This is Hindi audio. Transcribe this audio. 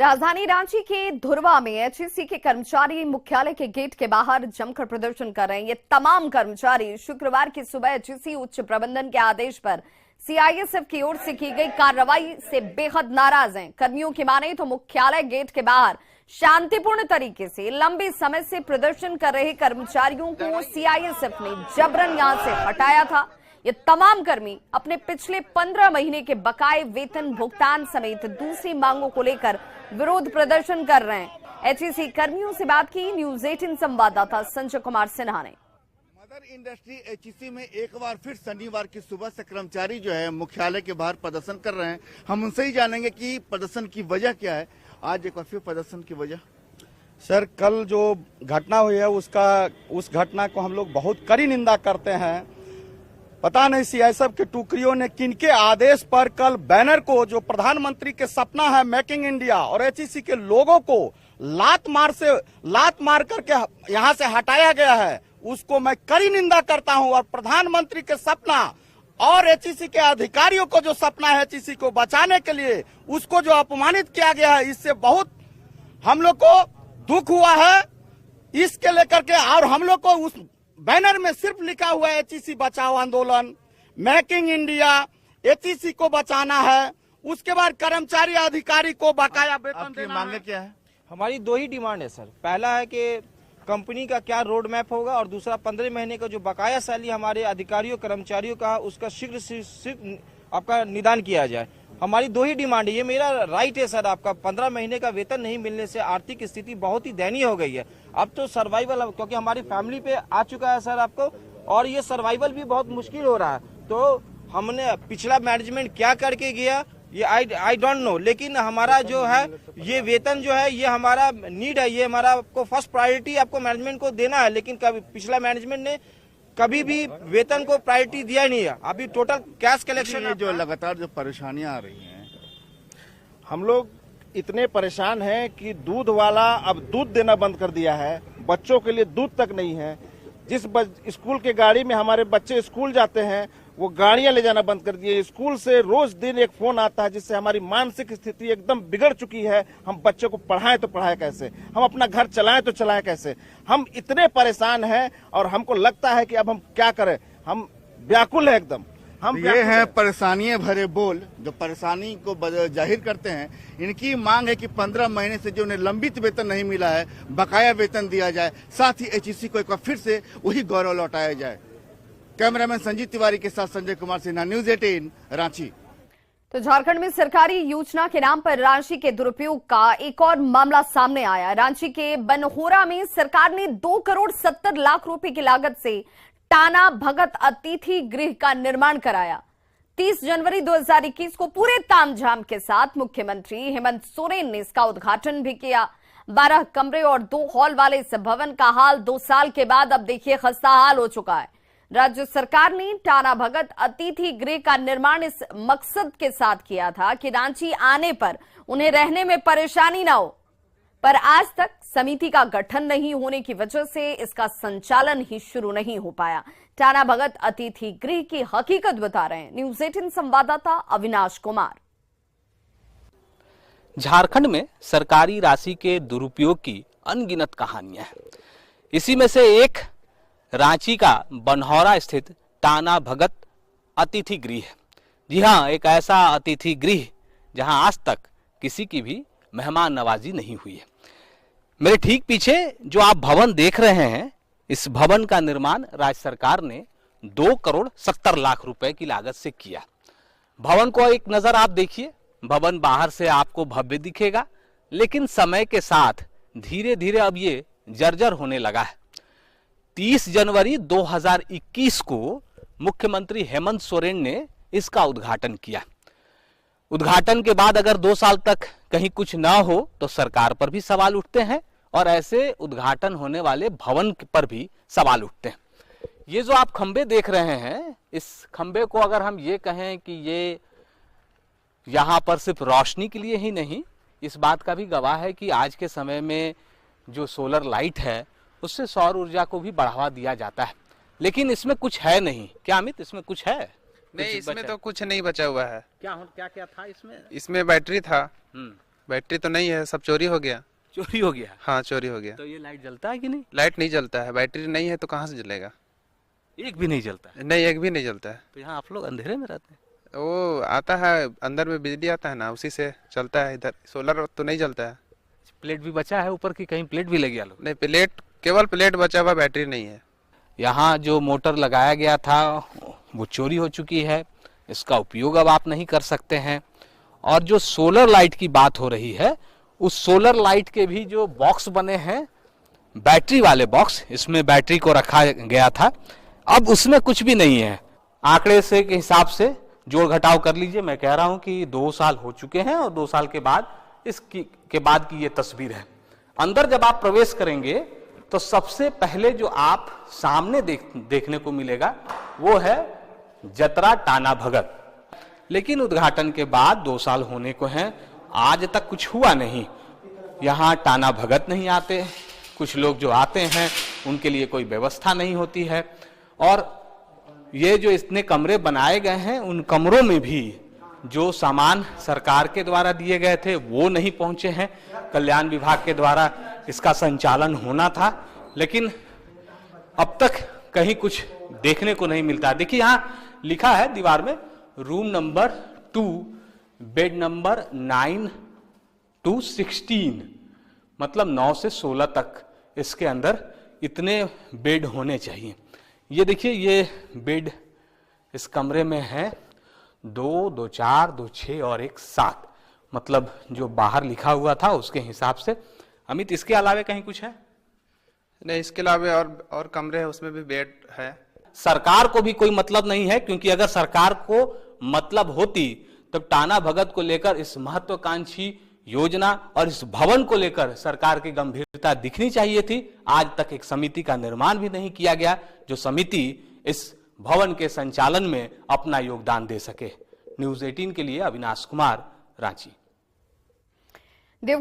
राजधानी रांची के धुरवा में एचईसी के कर्मचारी मुख्यालय के गेट के बाहर जमकर प्रदर्शन कर रहे हैं। ये तमाम कर्मचारी शुक्रवार की सुबह एचईसी उच्च प्रबंधन के आदेश पर सीआईएसएफ की ओर से की गई कार्रवाई से बेहद नाराज हैं। कर्मियों की माने तो मुख्यालय गेट के बाहर शांतिपूर्ण तरीके से लंबे समय से प्रदर्शन कर रहे कर्मचारियों को सीआईएसएफ ने जबरन यहां से हटाया था। ये तमाम कर्मी अपने पिछले 15 महीने के बकाये वेतन भुगतान समेत दूसरी मांगों को लेकर विरोध प्रदर्शन कर रहे हैं। एचईसी कर्मियों से बात की न्यूज 18 संवाददाता संजय कुमार सिन्हा ने। मदर इंडस्ट्री एचईसी में एक बार फिर शनिवार की सुबह से कर्मचारी जो है मुख्यालय के बाहर प्रदर्शन कर रहे हैं। हम उनसे ही जानेंगे कि प्रदर्शन की वजह क्या है। आज एक बार फिर प्रदर्शन की वजह सर, कल जो घटना हुई है उस घटना को हम लोग बहुत कड़ी निंदा करते हैं। पता नहीं सीआईएसएफ के टुकड़ियों ने किनके आदेश पर कल बैनर को, जो प्रधानमंत्री के सपना है मेकिंग इंडिया, और एचईसी के लोगों को लात मार करके यहां से हटाया गया है, उसको मैं कड़ी निंदा करता हूं। और प्रधानमंत्री के सपना और एचईसी के अधिकारियों को जो सपना है एचईसी को बचाने के लिए, उसको जो अपमानित किया गया है, इससे बहुत हम लोग को दुख हुआ है। इसके लेकर के और हम लोग को उस बैनर में सिर्फ लिखा हुआ है एचईसी बचाओ आंदोलन, मेकिंग इंडिया, एचईसी को बचाना है। उसके बाद कर्मचारी अधिकारी को बकाया वेतन देना। मांगे क्या है? हमारी दो ही डिमांड है सर। पहला है कि कंपनी का क्या रोड मैप होगा, और दूसरा 15 महीने का जो बकाया सैलरी हमारे अधिकारियों कर्मचारियों का, उसका शीघ्र आपका निदान किया जाए। हमारी दो ही डिमांड है। ये मेरा राइट है सर। आपका 15 महीने का वेतन नहीं मिलने से आर्थिक स्थिति बहुत ही दयनीय हो गई है। अब तो सर्वाइवल, क्योंकि हमारी फैमिली पे आ चुका है सर आपको, और ये सर्वाइवल भी बहुत मुश्किल हो रहा है। तो हमने पिछला मैनेजमेंट क्या करके गया ये आई डोंट नो, लेकिन हमारा जो है ये वेतन जो है ये हमारा नीड है, ये हमारा आपको फर्स्ट प्रायोरिटी आपको मैनेजमेंट को देना है। लेकिन कभी पिछला मैनेजमेंट ने कभी भी वेतन को प्रायोरिटी दिया नहीं है। अभी टोटल कैश कलेक्शन जो लगातार जो परेशानियां आ रही हैं, हम लोग इतने परेशान हैं कि दूध वाला अब दूध देना बंद कर दिया है। बच्चों के लिए दूध तक नहीं है। जिस स्कूल के गाड़ी में हमारे बच्चे स्कूल जाते हैं, वो गाड़ियां ले जाना बंद कर दिए। स्कूल से रोज दिन एक फोन आता है, जिससे हमारी मानसिक स्थिति एकदम बिगड़ चुकी है। हम बच्चों को पढ़ाएं तो पढ़ाएं कैसे, हम अपना घर चलाएं तो चलाएं कैसे। हम इतने परेशान हैं और हमको लगता है कि अब हम क्या करें। हम व्याकुल है एकदम। हम ये हैं परेशानियां भरे बोल, जो परेशानी को जाहिर करते हैं। इनकी मांग है कि 15 महीने से जो उन्हें लंबित वेतन नहीं मिला है, बकाया वेतन दिया जाए। साथ ही एचईसी को एक बार फिर से वही गौरव लौटाया जाए। कैमरामैन संजीत तिवारी के साथ संजय कुमार सिन्हा, न्यूज 18 रांची। तो झारखंड में सरकारी योजना के नाम पर राशि के दुरुपयोग का एक और मामला सामने आया। रांची के बनहोरा में सरकार ने 2 करोड़ 70 लाख रुपए की लागत से टाना भगत अतिथि गृह का निर्माण कराया। 30 जनवरी 2021 को पूरे तामझाम के साथ मुख्यमंत्री हेमंत सोरेन ने इसका उद्घाटन भी किया। 12 कमरे और 2 हॉल वाले इस भवन का हाल 2 साल के बाद अब देखिए खस्ता हाल हो चुका है। राज्य सरकार ने टाना भगत अतिथि गृह का निर्माण इस मकसद के साथ किया था कि रांची आने पर उन्हें रहने में परेशानी ना हो, पर आज तक समिति का गठन नहीं होने की वजह से इसका संचालन ही शुरू नहीं हो पाया। टाना भगत अतिथि गृह की हकीकत बता रहे हैं न्यूज 18 संवाददाता अविनाश कुमार। झारखंड में सरकारी राशि के दुरुपयोग की अनगिनत कहानियां हैं। इसी में से एक रांची का बनहौरा स्थित टाना भगत अतिथि गृह है। जी हाँ, एक ऐसा अतिथि गृह जहां आज तक किसी की भी मेहमान नवाजी नहीं हुई है। मेरे ठीक पीछे जो आप भवन देख रहे हैं, इस भवन का निर्माण राज्य सरकार ने 2 करोड़ 70 लाख रुपए की लागत से किया। भवन को एक नजर आप देखिए। भवन बाहर से आपको भव्य दिखेगा, लेकिन समय के साथ धीरे धीरे अब ये जर्जर होने लगा है। 30 जनवरी 2021 को मुख्यमंत्री हेमंत सोरेन ने इसका उद्घाटन किया। उद्घाटन के बाद अगर 2 साल तक कहीं कुछ ना हो तो सरकार पर भी सवाल उठते हैं, और ऐसे उद्घाटन होने वाले भवन पर भी सवाल उठते हैं। ये जो आप खंबे देख रहे हैं, इस खंबे को अगर हम ये कहें कि ये यहाँ पर सिर्फ रोशनी के लिए ही नहीं, इस बात का भी गवाह है कि आज के समय में जो सोलर लाइट है उससे सौर ऊर्जा को भी बढ़ावा दिया जाता है। लेकिन इसमें कुछ है नहीं। क्या अमित, इसमें कुछ है? नहीं, इसमें तो कुछ नहीं बचा हुआ है। क्या क्या था इसमें? इसमें बैटरी था, बैटरी तो नहीं है, सब चोरी हो गया। चोरी हो गया? हाँ, चोरी हो गया। तो ये लाइट जलता है कि नहीं? लाइट नहीं जलता है, बैटरी नहीं है तो कहाँ से जलेगा? एक भी नहीं जलता है? नहीं, एक भी नहीं जलता है। तो यहाँ आप लोग अंधेरे में रहते हैं? वो आता है अंदर में बिजली आता है ना, उसी से चलता है। इधर सोलर तो नहीं जलता है। प्लेट भी बचा है ऊपर की? कहीं प्लेट भी ले गया लोग? नहीं, प्लेट केवल प्लेट बचा हुआ, बैटरी नहीं है। यहाँ जो मोटर लगाया गया था वो चोरी हो चुकी है, इसका उपयोग अब आप नहीं कर सकते हैं। और जो सोलर लाइट की बात हो रही है, उस सोलर लाइट के भी जो बॉक्स बने हैं, बैटरी वाले बॉक्स, इसमें बैटरी को रखा गया था, अब उसमें कुछ भी नहीं है। आंकड़े से के हिसाब से जोड़ घटाव कर लीजिए। मैं कह रहा हूं कि 2 साल हो चुके हैं और 2 साल के बाद इसके बाद की ये तस्वीर है। अंदर जब आप प्रवेश करेंगे तो सबसे पहले जो आप सामने देखने को मिलेगा वो है जतरा टाना भगत। लेकिन उद्घाटन के बाद 2 साल होने को हैं, आज तक कुछ हुआ नहीं। यहाँ टाना भगत नहीं आते, कुछ लोग जो आते हैं उनके लिए कोई व्यवस्था नहीं होती है। और ये जो इतने कमरे बनाए गए हैं, उन कमरों में भी जो सामान सरकार के द्वारा दिए गए थे वो नहीं पहुंचे हैं। कल्याण विभाग के द्वारा इसका संचालन होना था, लेकिन अब तक कहीं कुछ देखने को नहीं मिलता। देखिए यहाँ लिखा है दीवार में, room number 2, bed number 9 to 16, मतलब 9 से 16 तक इसके अंदर इतने बेड होने चाहिए। ये देखिए, ये बेड इस कमरे में है 2, 2, 4, 2, 6 और 1, 7, मतलब जो बाहर लिखा हुआ था उसके हिसाब से। अमित, इसके अलावा कहीं कुछ है? नहीं, इसके अलावा और कमरे हैं, उसमें भी बेड है। सरकार को भी कोई मतलब नहीं है, क्योंकि अगर सरकार को मतलब होती तो टाना भगत को लेकर इस महत्वाकांक्षी योजना और इस भवन को लेकर सरकार की गंभीरता दिखनी चाहिए थी। आज तक एक समिति का निर्माण भी नहीं किया गया, जो समिति इस भवन के संचालन में अपना योगदान दे सके। न्यूज़ 18 के लिए अविनाश कुमार, रांची।